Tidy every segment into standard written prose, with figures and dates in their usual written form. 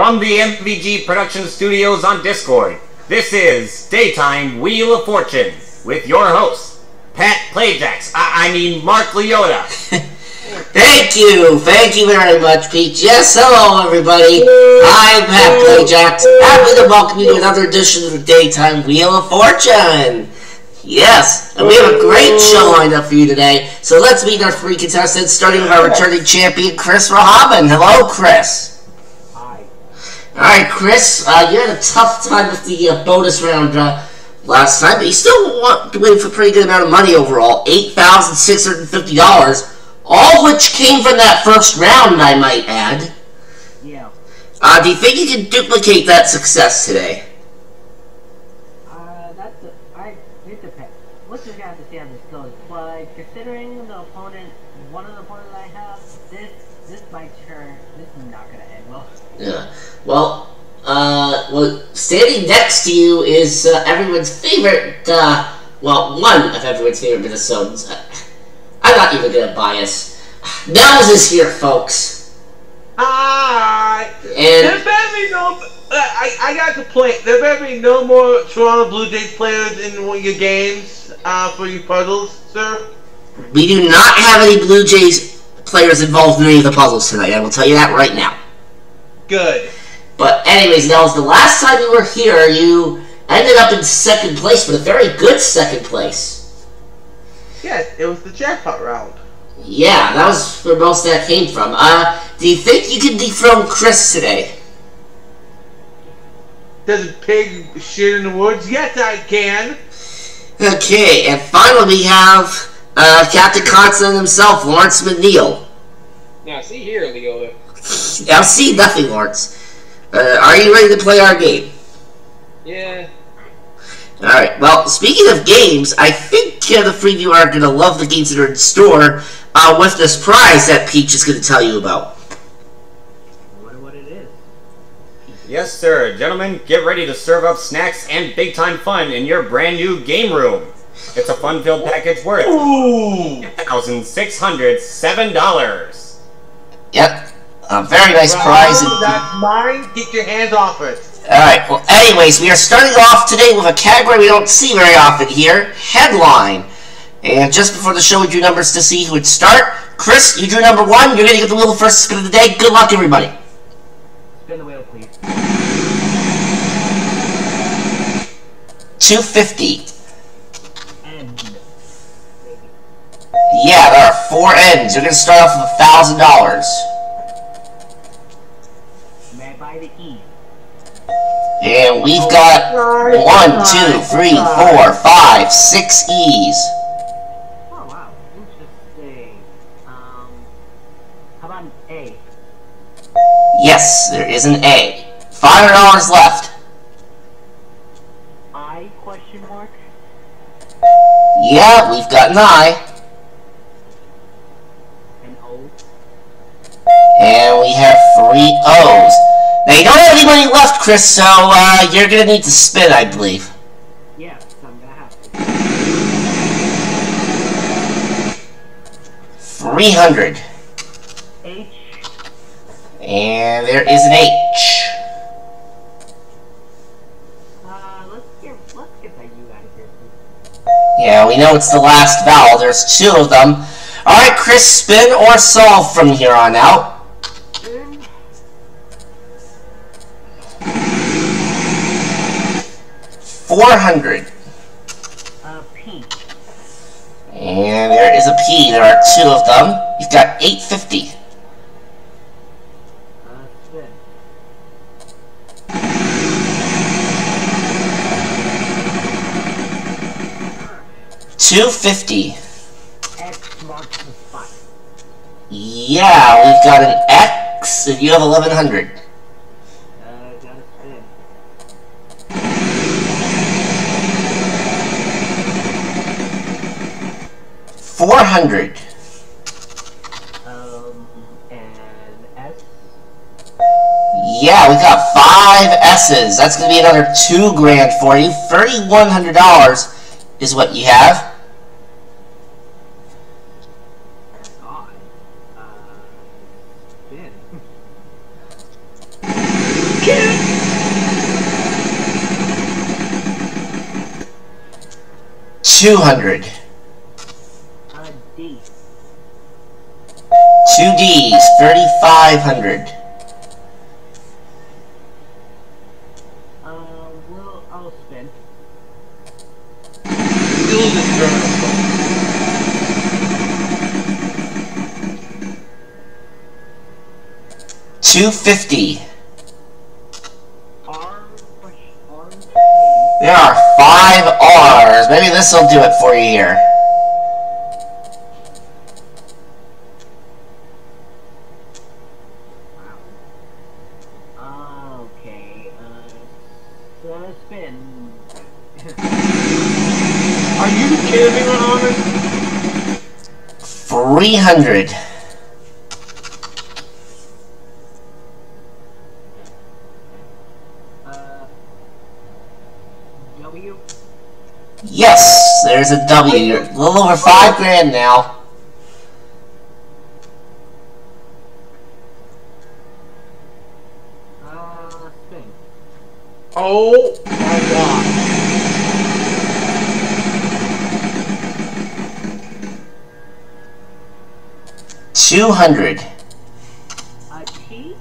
From the MVG Production Studios on Discord, this is Daytime Wheel of Fortune with your host, Pat Playjax. Mark Leota. Thank you very much, Peach. Yes, hello everybody. I'm Pat Playjax. Happy to welcome you to another edition of the Daytime Wheel of Fortune. Yes, and we have a great show lined up for you today. So let's meet our three contestants, starting with our returning champion, Chris Rahaman. Hello, Chris. Hi. Alright, Chris, you had a tough time with the bonus round last time, but you still win for a pretty good amount of money overall, $8,650, all of which came from that first round, I might add. Yeah. Do you think you can duplicate that success today? It depends. We'll just have to see how this goes. But considering the opponent, one of the opponents I have, this might turn. This is not gonna end well. Yeah. Well, standing next to you is everyone's favorite. One of everyone's favorite Minnesotans. I'm not even gonna bias. Nels is here, folks. Hi. And There better be no. I got a complaint. There better be no more Toronto Blue Jays players in one of your games for your puzzles, sir. we do not have any Blue Jays players involved in any of the puzzles tonight. I will tell you that right now. Good. But anyways, Nels, the last time you were here, you ended up in second place, but a very good second place. Yes, it was the jackpot round. Yeah, that was where most of that came from. Do you think you can dethrone Chris today? Does a pig shit in the woods? Yes, I can. Okay, and finally we have Captain Constant himself, Lawrence McNeil. Now, see here, Leota. I've seen nothing, Lawrence. Are you ready to play our game? Yeah. Alright, well, speaking of games, I think the three of you are going to love the games that are in store with this prize that Peach is going to tell you about. I wonder what it is. Yes, sir. Gentlemen, get ready to serve up snacks and big-time fun in your brand new game room. It's a fun-filled package worth $1,607. Yep, a very nice prize. That's mine. Get your hands off it. Alright, well, anyways, we are starting off today with a category we don't see very often here, Headline. And just before the show, we drew numbers to see who would start. Chris, you drew number 1. You're going to get the wheel first spin of the day. Good luck, everybody. Spin the wheel, please. 250. End. Yeah, there are 4 ends. You're going to start off with $1,000. May I buy the E? And we've got 1, 2, 3, 4, 5, 6 E's. Oh wow, interesting. How about an A? Yes, there is an A. $500 left. I question mark? Yeah, we've got an I. An O? And we have 3 O's. Now, you don't have any money left, Chris, so you're going to need to spin, I believe. Yes, I'm gonna have to. 300. H? And there is an H. Let's get that U out of here, please. Yeah, we know it's the last vowel. There's 2 of them. Alright, Chris, spin or solve from here on out. 400. P. And there is a P. There are 2 of them. You've got 850. Spin. 250. X marks the spot. Yeah, we've got an X, and you have 1100. Gotta spin. 400. And S? Yeah, we got 5 S's. That's going to be another $2 grand for you. $3,100 is what you have. God. Spin. 200. D. 2 Ds, 3,500. I'll spin. Still the turn. 250. R. There are 5 R's. Maybe this will do it for you here. Okay, so spin. Are you kidding me, Muhammad? 300. W. Yes, there's a W. You're a little over 5 grand now. Spin. Oh my god. $200. A T.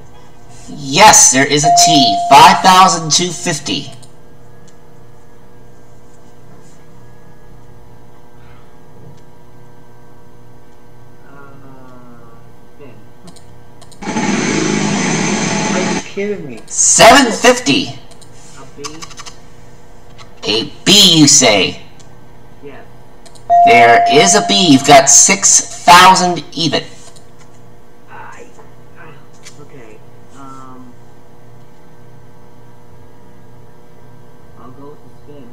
Yes, there is a T. 5,250. Spin. Are you kidding me? 750. A B. A B, you say? Yes. There is a B. You've got 6,000 even. Okay. I'll go with the spin.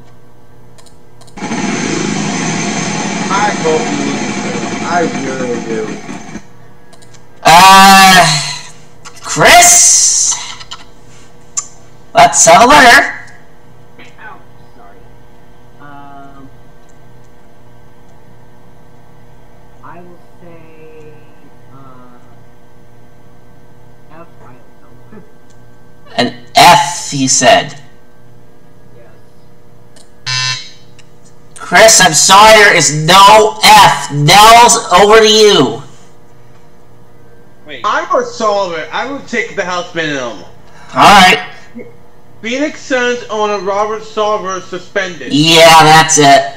I hope you lose. I really do. Chris? Let's have a letter. Ow, sorry. I will say, F, I don't know. An F, he said. Yes. Chris, I'm sorry, there is no F. Nell's over to you. Wait. I would solve it. I would take the house minimum. Alright. Phoenix Suns owner Robert Sarver suspended. Yeah, that's it.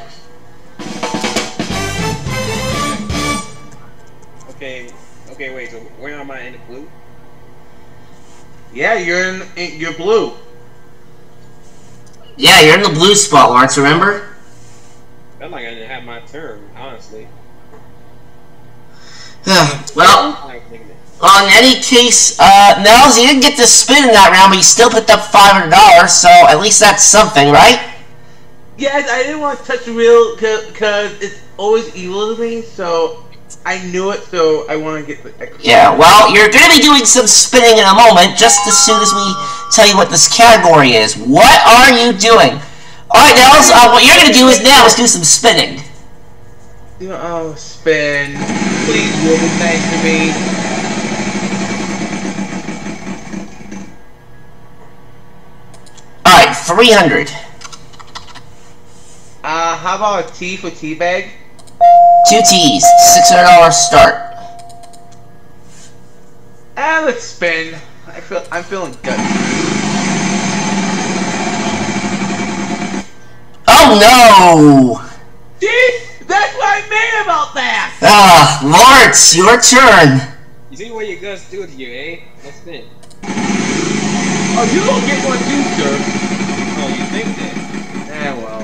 Okay, wait, so where am I in the blue? Yeah, you're blue. Yeah, you're in the blue spot, Lawrence, remember? Felt like I didn't have my turn, honestly. Well, in any case, Nels, you didn't get to spin in that round, but you still picked up $500, so at least that's something, right? Yes, I didn't want to touch the wheel because it's always evil to me, so I knew it, so I want to get the extra. Yeah, well, you're going to be doing some spinning in a moment, just as soon as we tell you what this category is. What are you doing? Alright, Nels, what you're going to do is now is do some spinning. Oh, spin. Please, will be nice to me. Alright, 300. How about a T for teabag? 2 T's, $600 start. Let's spin. I'm feeling good. Oh no! See? That's what I mean about that! Lawrence, your turn. You see what your guts do to you, eh? Let's spin. Oh, you don't get one too, sir. Oh, you think that? Yeah, well.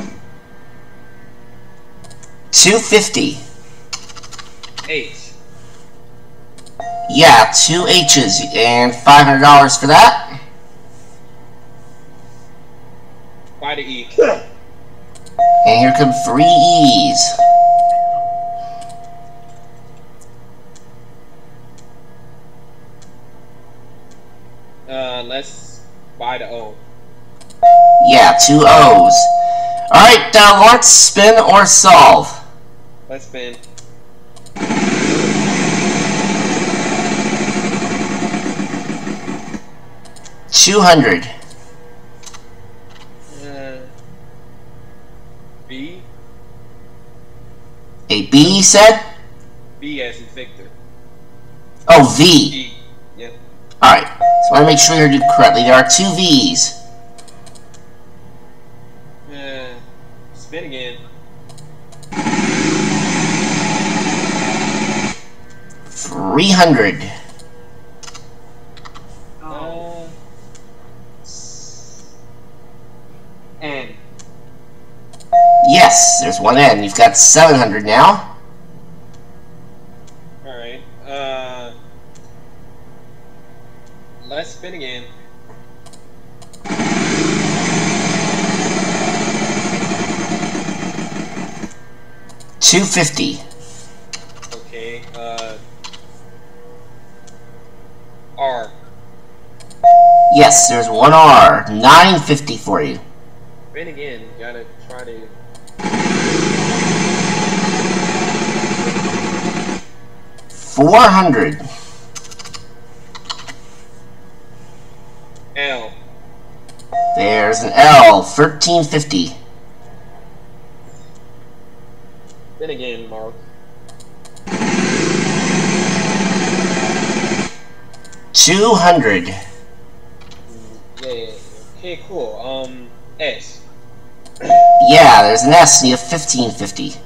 250. H. Yeah, 2 H's and $500 for that. By the E. And here come 3 E's. Let's buy the O. Yeah, 2 O's. Alright, Lawrence, spin or solve? Let's spin. $200. B. A B, you said? V as in Victor. Oh, V. V. Yep. Alright, so I want to make sure you're doing correctly. There are 2 V's. Spin again. 300. N. Yes, there's one N. You've got 700 now. Alright. Let's spin again. $250. Okay. R. Yes, there's one R. $950 for you. Spin again. Gotta try to. $400. L. There's an L. $1350. Spin again, Mark. $200. Yeah. Okay, cool. S. Yeah, there's an S, and you have $1550.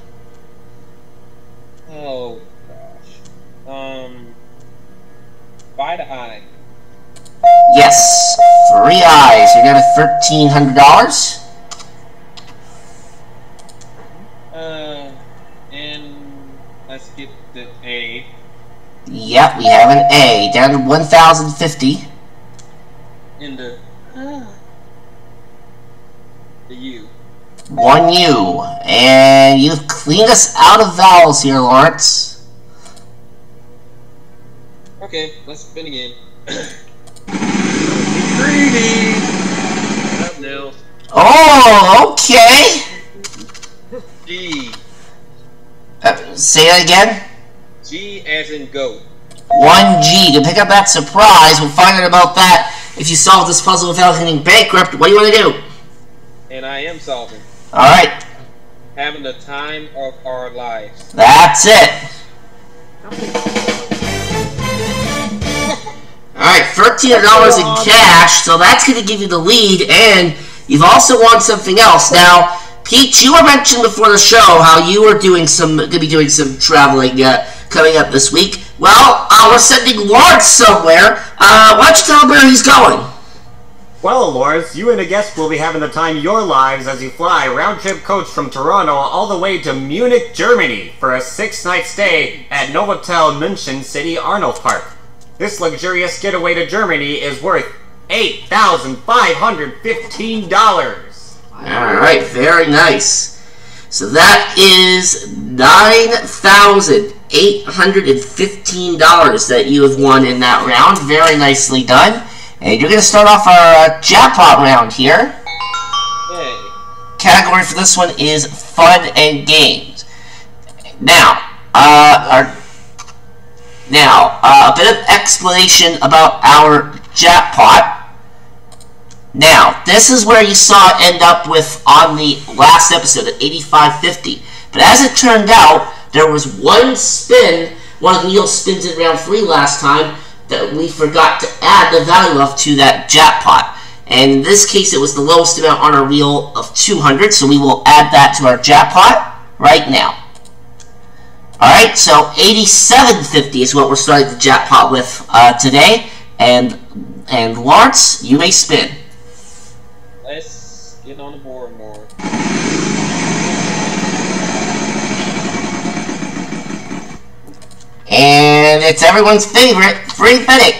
Oh gosh. By the I. Yes, 3 I's. You're gonna have $1,300. And let's get the A. Yep, we have an A. Down to $1,050. In the U. 1 U. And you've cleaned us out of vowels here, Lawrence. Okay, let's spin again. Greedy. Up, Nils. Oh, okay. G. Say that again. G as in goat. 1G. To pick up that surprise, we'll find out about that if you solve this puzzle without getting bankrupt. What do you want to do? And I am solving. Alright, Having the time of our lives. that's it. Alright, $1,300 in cash, so that's going to give you the lead, and you've also won something else. Now, Peach, you were mentioned before the show how you were going to be doing some traveling coming up this week. Well, we're sending Lawrence somewhere. Why don't you tell him where he's going? Well, Lawrence, you and a guest will be having the time of your lives as you fly round-trip coach from Toronto all the way to Munich, Germany for a 6-night stay at Novotel München City Arnold Park. This luxurious getaway to Germany is worth $8,515. Alright, very nice. So that is $9,815 that you have won in that round. Very nicely done. And you're going to start off our jackpot round here. Yay. Category for this one is fun and games. Now, a bit of explanation about our jackpot. Now, this is where you saw it end up with on the last episode at $85.50. But as it turned out, there was one spin, one of Neil's spins in round 3 last time, that we forgot to add the value of to that jackpot. And in this case, it was the lowest amount on our reel of 200, so we will add that to our jackpot right now. Alright, so $87.50 is what we're starting the jackpot with today. And Lawrence, you may spin. Let's get on the board more. And it's everyone's favorite, free Fennec.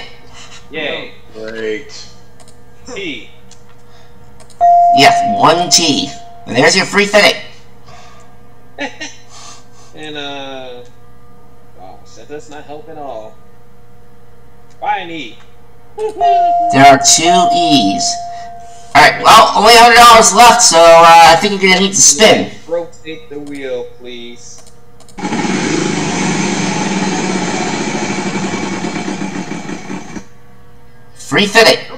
Yay. Great. T. Yes, 1 T. And there's your free Fennec. And gosh, that does not help at all. Buy an E. There are 2 E's. Alright, well, only $100 left, so I think you're going to need to spin. Rotate the wheel, please. Free Fennec.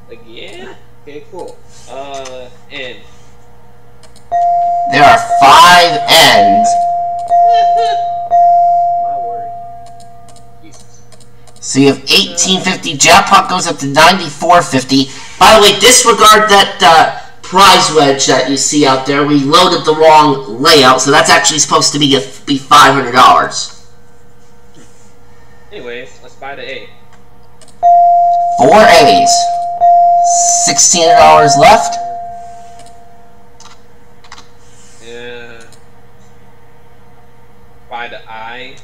Again? Okay, cool. N. There are 5 ends. My word. Jesus. So you have 1850. Jackpot goes up to 9450. By the way, disregard that prize wedge that you see out there. We loaded the wrong layout, so that's actually supposed to be $500. Anyways, let's buy the A. 4 A's. $16 left. Yeah. Buy the I.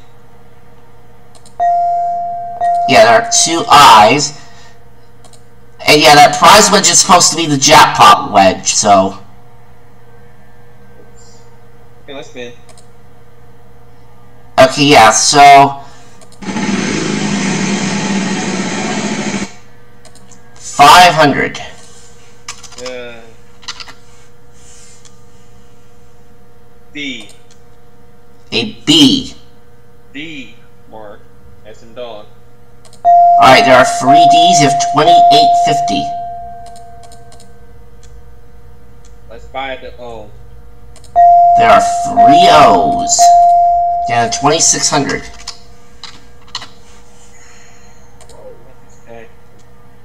Yeah, there are 2 I's. And yeah, that prize wedge is supposed to be the jackpot wedge, so... Okay, let's spin. Okay, yeah, so... 500. D. A B. D. Mark. That's in dog. Alright, there are 3 D's, you have 2850. Let's buy the O. There are 3 O's. Yeah, 2600.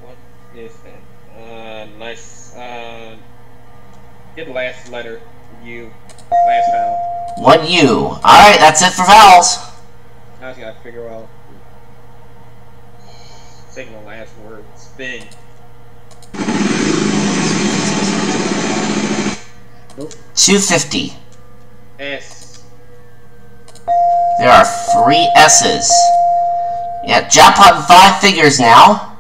What is that? Nice. Get the last letter. U. Last vowel. 1 U. Alright, that's it for vowels. I just gotta figure out. Taking the last word. Spin. Nope. 250. S. There are 3 S's. Yeah, jackpot in 5 figures now.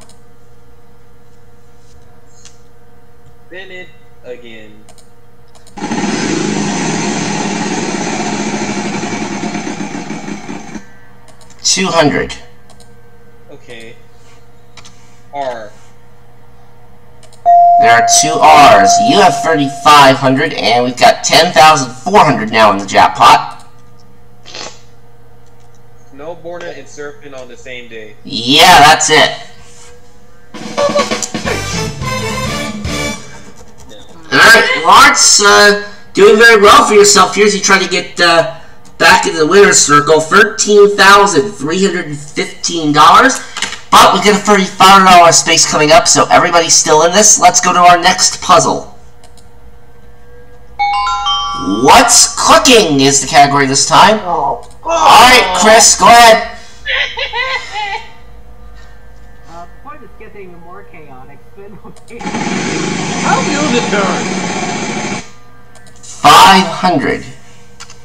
Spin it again. $200. Okay. R. There are 2 R's. You have 3,500, and we've got 10,400 now in the jackpot. Snowboarding and surfing on the same day. Yeah, that's it. Alright, Lawrence, doing very well for yourself here as you try to get back into the winner's circle. $13,315. But we get a $3,500 space coming up, so everybody's still in this. Let's go to our next puzzle. What's cooking is the category this time. Alright, Chris, go ahead. The point is getting more chaotic. Spin will be How will the turn? 500.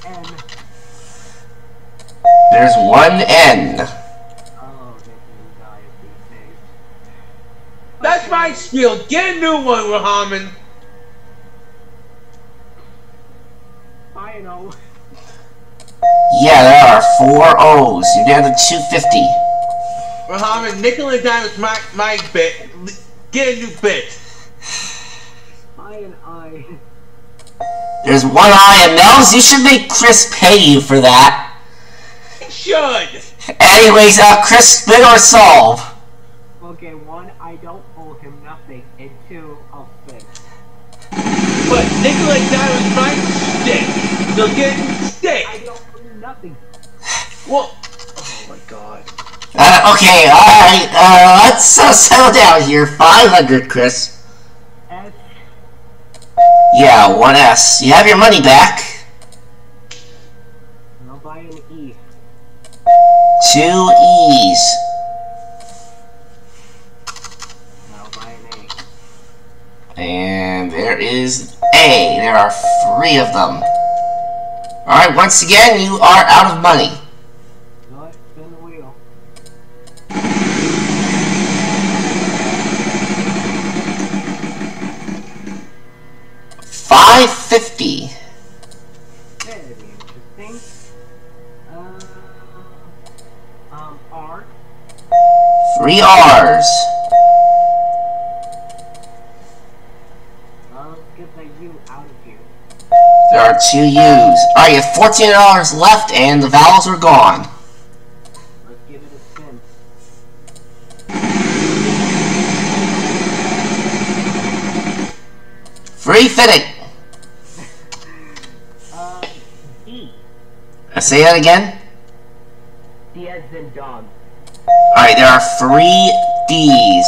N. There's 1 N. Oh, this is these days. That's my spiel. Get a new one, Rahaman. I know. Yeah, there are 4 O's. You're down to 250. Rahaman, nickel and dime is my bit. Get a new bit. I and I. There's 1 I and Nels. You should make Chris pay you for that. It should. Anyways, Chris, spin or solve? Okay, 1, I don't owe him nothing, and 2, I'll spin. But nickel and dime is my stick. So get a stick. I don't owe you nothing. Well, oh my god. Okay, alright, let's settle down here. 500, Chris. S. Yeah, 1 S. You have your money back. And I'll buy an E. 2 E's. And I'll buy an A. And there is A. There are 3 of them. Alright, once again, you are out of money. No, spin the wheel. $550. Very interesting. R. 3 R's. Let's get the U out of here. There are 2 U's. Alright, you have $14 left, and the vowels are gone. Let's give it a spin. Free fitting. Say that again? D as in dog. Alright, there are 3 Ds.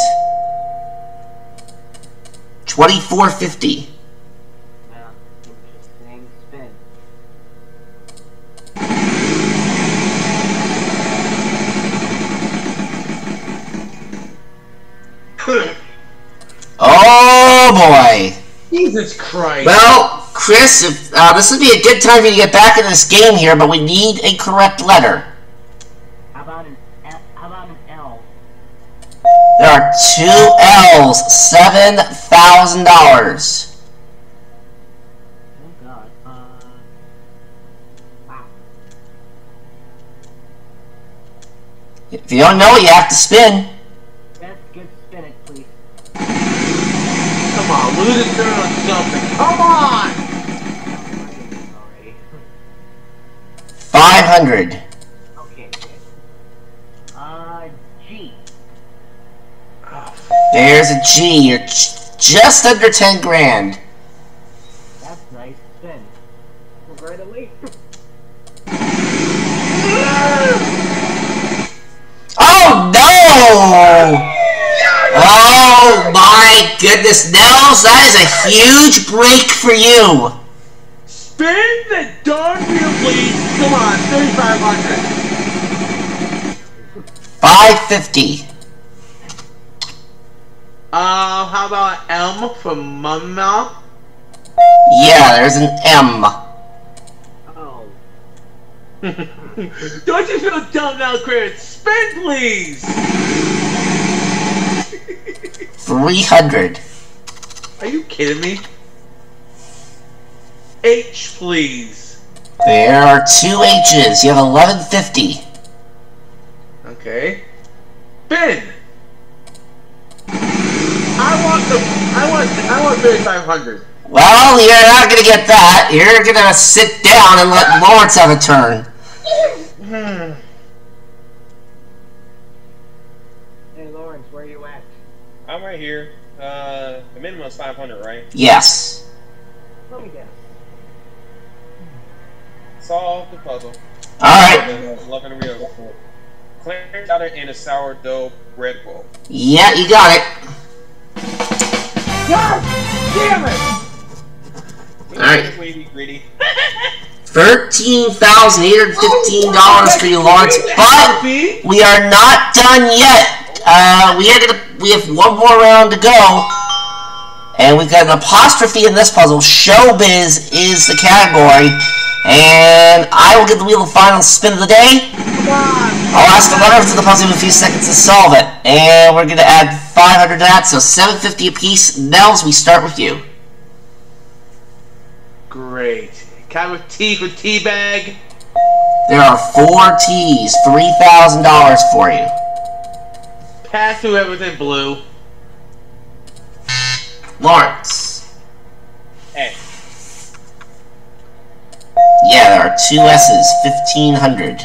24.50. Yeah, interesting spin. Oh boy! Jesus Christ. Well, Chris, if, this would be a good time for you to get back in this game here, but we need a correct letter. How about an L? There are 2 L's, $7,000. Oh god. Wow. If you don't know it, you have to spin. Yes, good spin it, please. Come on, lose a turn on something. Come on! Already. 500. Okay, good. G. There's a G. You're just under 10 grand. That's nice spin. We're right away. Oh no! Oh my goodness, Nels, that is a huge break for you. Spin the darn wheel, please. Come on, 3,500. 550. How about M for Mama? Yeah, there's an M. Oh. Don't you feel dumb now, Chris? Spin, please. 300. Are you kidding me? H, please. There are 2 H's. You have 1150. Okay. Spin. I want 3,500. Well, you're not gonna get that. You're gonna sit down and let Lawrence have a turn. Hey Lawrence, where you at? I'm right here. The minimum is 500, right? Yes. Let me guess. Solve the puzzle. Alright. Love and real. Clam chowder in a sourdough bread bowl. Yeah, you got it. God damn it! Alright. Greedy. $13,815 for you, Lawrence, but we are not done yet. We have one more round to go, and we've got an apostrophe in this puzzle. Showbiz is the category, and I will get the wheel of final spin of the day. I'll ask the letters of the puzzle in a few seconds to solve it, and we're going to add 500 to that, so 750 apiece. Nels, we start with you. Great. Kind of T for teabag. There are 4 T's, $3,000 for you. Pass whoever's in blue. Lawrence. A. Yeah, there are 2 S's, 1,500.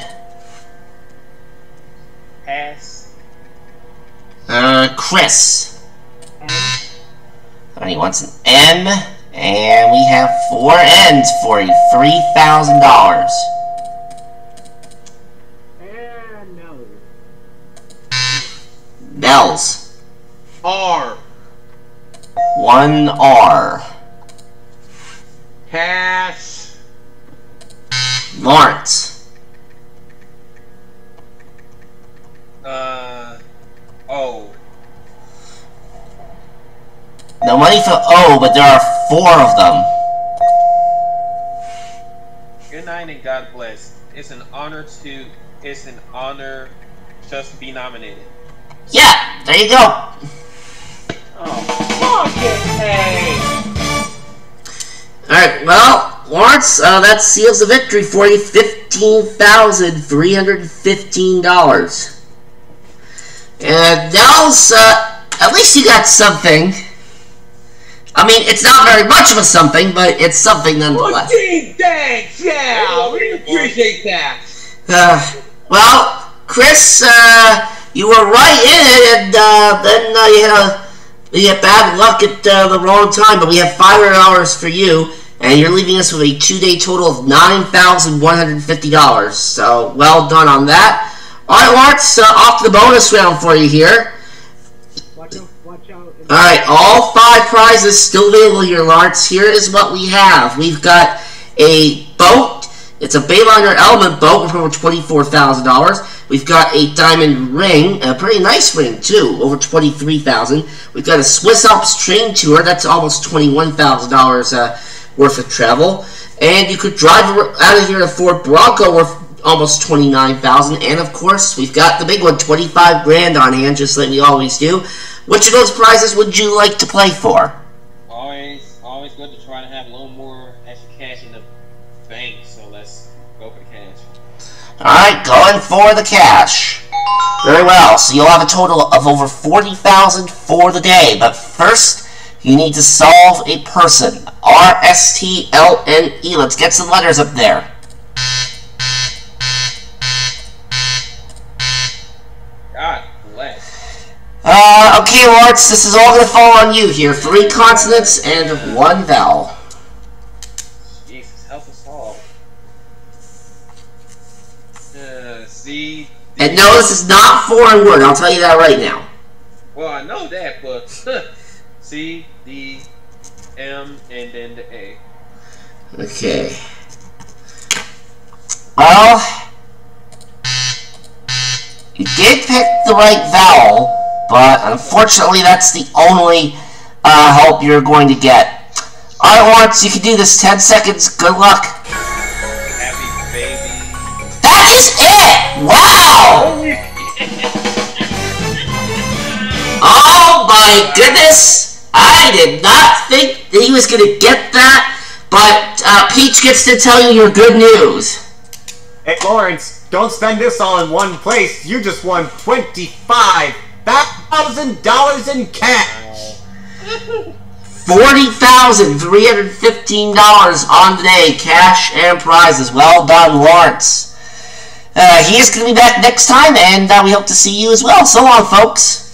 Pass. Chris. N. And he wants an M, and we have 4 N's for you, $3,000. And no. Nels. R. 1 R. Pass. Lawrence. O. No money for O, but there are 4 of them. Good night and God bless. It's an honor just to be nominated. Yeah, there you go. Oh, fuck it, hey! Alright, well, Lawrence, that seals the victory for you, $15,315. And Nels, at least you got something. I mean, it's not very much of a something, but it's something nonetheless. Oh, gee, thanks, yeah, we appreciate that. Well, Chris, you were right in it, and then you had bad luck at the wrong time, but we have $500 for you. And you're leaving us with a 2-day total of $9,150. So, well done on that. Alright, Lawrence, off to the bonus round for you here. Watch out. Alright, all 5 prizes still available here, Lawrence. Here is what we have. We've got a boat. It's a Bayliner Element boat for over $24,000. We've got a diamond ring, a pretty nice ring too, over $23,000. We've got a Swiss Alps train tour. That's almost $21,000 worth of travel. And you could drive out of here to Ford Bronco worth almost $29,000. And of course, we've got the big one, $25 grand on hand, just like we always do. Which of those prizes would you like to play for? Always good to try to have a little more extra cash in the bank. So let's go for the cash. Alright, going for the cash. Very well, so you'll have a total of over $40,000 for the day. But first, you need to solve a person. R-S-T-L-N-E. Let's get some letters up there. God bless. Okay, Lawrence, this is all going to fall on you here. 3 consonants and 1 vowel. Jesus, help us all. C. And no, this is not foreign word. I'll tell you that right now. Well, I know that, but C, D, M, and then the A. Okay. Well, you did pick the right vowel, but unfortunately that's the only help you're going to get. Alright, Lawrence, you can do this. 10 seconds. Good luck. Happy baby. That is it! Wow! Oh my goodness! I did not think that he was going to get that, but Peach gets to tell you your good news. Hey, Lawrence, don't spend this all in one place. You just won $25,000 in cash. $40,315 on the day, cash and prizes. Well done, Lawrence. He is going to be back next time, and we hope to see you as well. So long, folks.